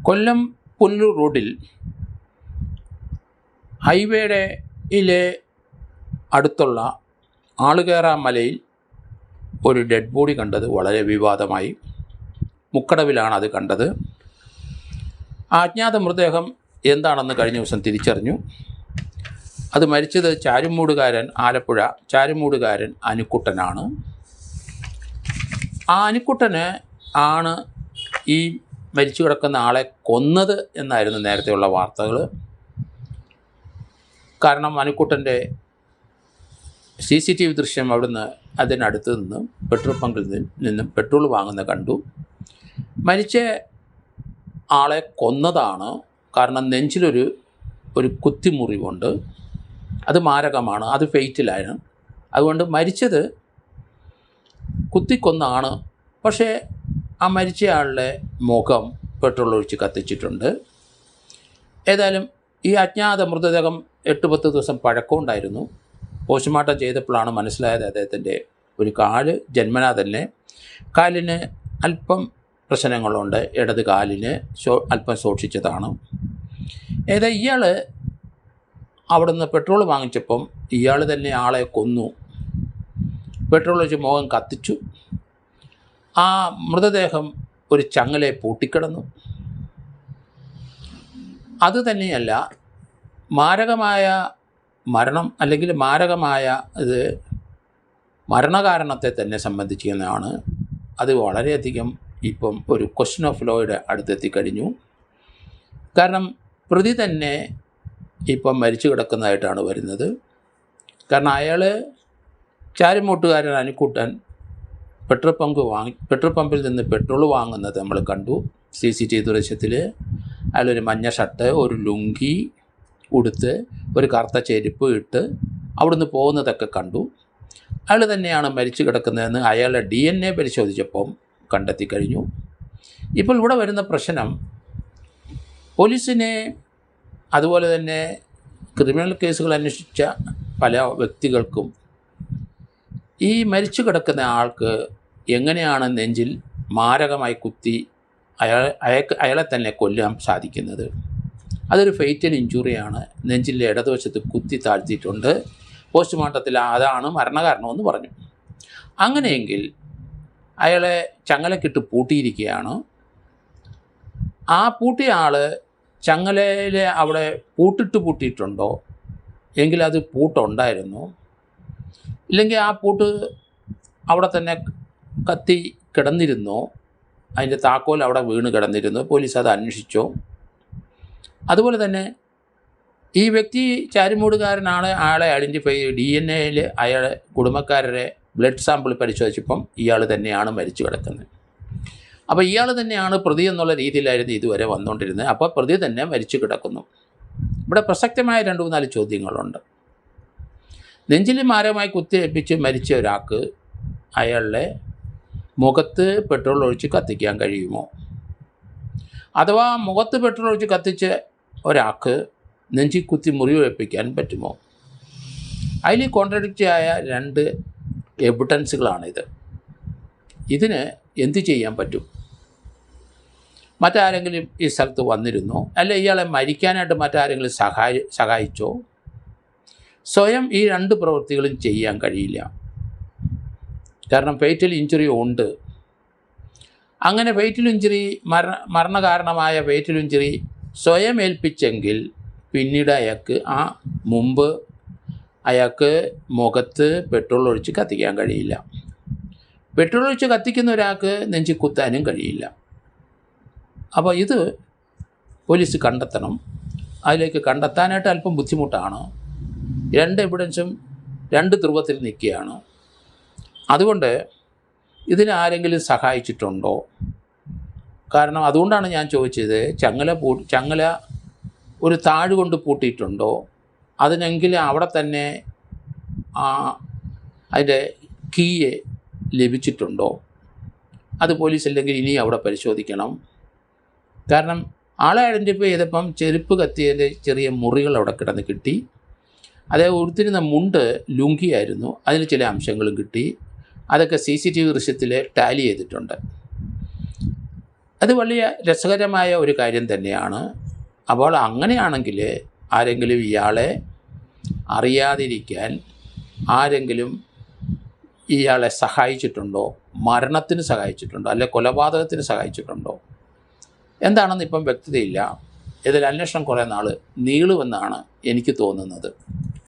കൊല്ലം പുനലൂർ റോഡിൽ ഹൈവേയുടെ അടുത്തുള്ള ആളുകേറാ മലയിൽ ഒരു ഡെഡ് ബോഡി കണ്ടത് വളരെ വിവാദമായി. മുക്കടവിലാണ് അത് കണ്ടത്. അജ്ഞാത മൃതദേഹം എന്താണെന്ന് കഴിഞ്ഞ ദിവസം തിരിച്ചറിഞ്ഞു. അത് മരിച്ചത് ആലപ്പുഴ ചാരുമൂടുകാരൻ അനുക്കുട്ടനാണ്. ആ അനുക്കുട്ടന് ആണ് ഈ മരിച്ചു കിടക്കുന്ന ആളെ കൊന്നത് എന്നായിരുന്നു നേരത്തെയുള്ള വാർത്തകൾ. കാരണം അനുക്കുട്ടൻ്റെ CCTV ദൃശ്യം അവിടുന്ന് അതിനടുത്ത് നിന്ന് പെട്രോൾ പമ്പിൽ നിന്നും പെട്രോൾ വാങ്ങുന്ന കണ്ടു. മരിച്ച ആളെ കൊന്നതാണ്. കാരണം നെഞ്ചിലൊരു കുത്തിമുറിവുണ്ട്. അത് മാരകമാണ്, അത് ഫെയ്റ്റലാണ്. അതുകൊണ്ട് മരിച്ചത് കുത്തിക്കൊന്നാണ്. പക്ഷേ ആ മരിച്ചയാളുടെ മുഖം പെട്രോൾ ഒഴിച്ച് കത്തിച്ചിട്ടുണ്ട്. ഏതായാലും ഈ അജ്ഞാത മൃതദേഹം 8-10 ദിവസം പഴക്കമുണ്ടായിരുന്നു. പോസ്റ്റ്മോർട്ടം ചെയ്തപ്പോഴാണ് മനസ്സിലായത് അദ്ദേഹത്തിൻ്റെ ഒരു കാല് ജന്മനാ തന്നെ കാലിന് അല്പം പ്രശ്നങ്ങളുണ്ട്. ഇടത് കാലിന് അല്പം ശോഷിച്ചതാണ്. ഇയാൾ അവിടെ നിന്ന് പെട്രോൾ വാങ്ങിച്ചപ്പം ഇയാൾ തന്നെ ആളെ കൊന്നു. പെട്രോൾ ഒഴിച്ച് മുഖം കത്തിച്ചു. ആ മൃതദേഹം ഒരു ചങ്ങലെ പൂട്ടിക്കിടന്നു. അതുതന്നെയല്ല, മാരകമായ മരണം അല്ലെങ്കിൽ മാരകമായ ഇത് മരണകാരണത്തെ തന്നെ സംബന്ധിക്കുന്നതാണ്. അത് വളരെയധികം ഇപ്പം ഒരു ക്വസ്റ്റ്യൻ ഓഫ് ലോയുടെ അടുത്തെത്തിക്കഴിഞ്ഞു. കാരണം പ്രതി തന്നെ ഇപ്പം മരിച്ചു കിടക്കുന്നതായിട്ടാണ് വരുന്നത്. കാരണം അയാൾ ചാരുമൂട്ടുകാരൻ അനുക്കുട്ടൻ പെട്രോൾ പമ്പിൽ നിന്ന് പെട്രോൾ വാങ്ങുന്നത് നമ്മൾ കണ്ടു. CCTV ദൃശ്യത്തിൽ അയാളൊരു മഞ്ഞ ഷർട്ട്, ഒരു ലുങ്കി ഉടുത്ത്, ഒരു കറുത്ത ചെരുപ്പ് ഇട്ട് അവിടുന്ന് പോകുന്നതൊക്കെ കണ്ടു. അയാൾ തന്നെയാണ് മരിച്ചു കിടക്കുന്നതെന്ന് അയാളുടെ DNA പരിശോധിച്ചപ്പം കണ്ടെത്തി കഴിഞ്ഞു. ഇപ്പോൾ ഇവിടെ വരുന്ന പ്രശ്നം, പോലീസിനെ അതുപോലെ തന്നെ ക്രിമിനൽ കേസുകൾ അന്വേഷിച്ച പല വ്യക്തികൾക്കും ഈ മരിച്ചു കിടക്കുന്ന ആൾക്ക് എങ്ങനെയാണ് നെഞ്ചിൽ മാരകമായി കുത്തി അയാളെ തന്നെ കൊല്ലാൻ സാധിക്കുന്നത്? അതൊരു ഫെയ്റ്റൽ ഇഞ്ചുറിയാണ്. നെഞ്ചിൻ്റെ ഇടതുവശത്ത് കുത്തി താഴ്ത്തിയിട്ടുണ്ട്. പോസ്റ്റ്മോർട്ടത്തിൽ അതാണ് മരണകാരണമെന്ന് പറഞ്ഞു. അങ്ങനെയെങ്കിൽ അയാളെ ചങ്ങലക്കിട്ട് പൂട്ടിയിരിക്കുകയാണ്. ആ പൂട്ടിയ ആൾ ചങ്ങലയിൽ അവിടെ പൂട്ടിയിട്ടുണ്ടോ എങ്കിൽ അത് പൂട്ടുണ്ടായിരുന്നു. ഇല്ലെങ്കിൽ ആ പൂട്ട് അവിടെ തന്നെ കത്തി കിടന്നിരുന്നോ, അതിൻ്റെ താക്കോൽ അവിടെ വീണ് കിടന്നിരുന്നു. പോലീസ് അത് അന്വേഷിച്ചോ? അതുപോലെ തന്നെ ഈ വ്യക്തി ചാരുമൂടുകാരനാണ്. ആളെ ഐഡൻറ്റിഫൈ DNA അയാളെ കുടുംബക്കാരുടെ ബ്ലഡ് സാമ്പിൾ പരിശോധിച്ചപ്പം ഇയാൾ തന്നെയാണ് മരിച്ചു കിടക്കുന്നത്. അപ്പോൾ ഇയാൾ തന്നെയാണ് പ്രതി എന്നുള്ള രീതിയിലായിരുന്നു ഇതുവരെ വന്നുകൊണ്ടിരുന്നത്. അപ്പോൾ പ്രതി തന്നെ മരിച്ചു കിടക്കുന്നു. ഇവിടെ പ്രസക്തമായ 2-3 ചോദ്യങ്ങളുണ്ട്. നെഞ്ചിൽ മാരകമായി കുത്തിയേൽപ്പിച്ച് മരിച്ച ഒരാൾക്ക് അയാളുടെ മുഖത്ത് പെട്രോൾ ഒഴിച്ച് കത്തിക്കാൻ കഴിയുമോ? അഥവാ മുഖത്ത് പെട്രോൾ ഒഴിച്ച് കത്തിച്ച് ഒരാൾക്ക് നെഞ്ചി കുത്തി മുറിവേൽപ്പിക്കാൻ പറ്റുമോ? അതിൽ കോൺട്രഡിക്റ്റായ 2 എവിഡൻസുകളാണിത്. ഇതിന് എന്ത് ചെയ്യാൻ പറ്റും? മറ്റാരെങ്കിലും ഈ സ്ഥലത്ത് വന്നിരുന്നോ? അല്ല ഇയാളെ മരിക്കാനായിട്ട് മറ്റാരെങ്കിലും സഹായിച്ചോ? സ്വയം ഈ 2 പ്രവൃത്തികളും ചെയ്യാൻ കഴിയില്ല. കാരണം ഫെയ്റ്റൽ ഇഞ്ചുറി ഉണ്ട്. അങ്ങനെ ഫെയ്റ്റൽ ഇഞ്ചുറി മരണകാരണമായ ഫെയ്റ്റൽ ഇഞ്ചുറി സ്വയം ഏൽപ്പിച്ചെങ്കിൽ പിന്നീട് മുമ്പ് അയാൾക്ക് മുഖത്ത് പെട്രോൾ ഒഴിച്ച് കത്തിക്കാൻ കഴിയില്ല. പെട്രോൾ ഒഴിച്ച് കത്തിക്കുന്ന ഒരാൾക്ക് നെഞ്ചി കുത്താനും കഴിയില്ല. അപ്പോൾ ഇത് പോലീസ് കണ്ടെത്തണം. അതിലേക്ക് കണ്ടെത്താനായിട്ട് അല്പം ബുദ്ധിമുട്ടാണ്. 2 എവിഡൻസും 2 ധ്രുവത്തിൽ നിൽക്കുകയാണ്. അതുകൊണ്ട് ഇതിനാരെങ്കിലും സഹായിച്ചിട്ടുണ്ടോ? കാരണം അതുകൊണ്ടാണ് ഞാൻ ചോദിച്ചത്, ചങ്ങല ഒരു താഴ് കൊണ്ട് പൂട്ടിയിട്ടുണ്ടോ? അതിനെങ്കിൽ അവിടെ തന്നെ അതിൻ്റെ കീ ലഭിച്ചിട്ടുണ്ടോ? അത് പോലീസ് അല്ലെങ്കിൽ ഇനി അവിടെ പരിശോധിക്കണം. കാരണം ആളെ ഐഡൻറ്റിഫൈ ചെയ്തപ്പം ചെരുപ്പ് കത്തിയതിൻ്റെ ചെറിയ മുറികൾ അവിടെ കിടന്ന് കിട്ടി. അതേ ഉടുത്തിരുന്ന മുണ്ട് ലുങ്കിയായിരുന്നു, അതിന് ചില അംശങ്ങളും കിട്ടി. അതൊക്കെ CCTV ദൃശ്യത്തിൽ ടാലി ചെയ്തിട്ടുണ്ട്. അത് വലിയ രസകരമായ ഒരു കാര്യം തന്നെയാണ്. അപ്പോൾ അങ്ങനെയാണെങ്കിൽ ആരെങ്കിലും ഇയാളെ അറിയാതിരിക്കാൻ ആരെങ്കിലും ഇയാളെ സഹായിച്ചിട്ടുണ്ടോ, മരണത്തിന് സഹായിച്ചിട്ടുണ്ടോ, അല്ലെ കൊലപാതകത്തിന് സഹായിച്ചിട്ടുണ്ടോ എന്താണെന്ന് ഇപ്പം വ്യക്തതയില്ല. ഇതിൽ അന്വേഷണം കുറേ നാൾ നീളുമെന്നാണ് എനിക്ക് തോന്നുന്നത്.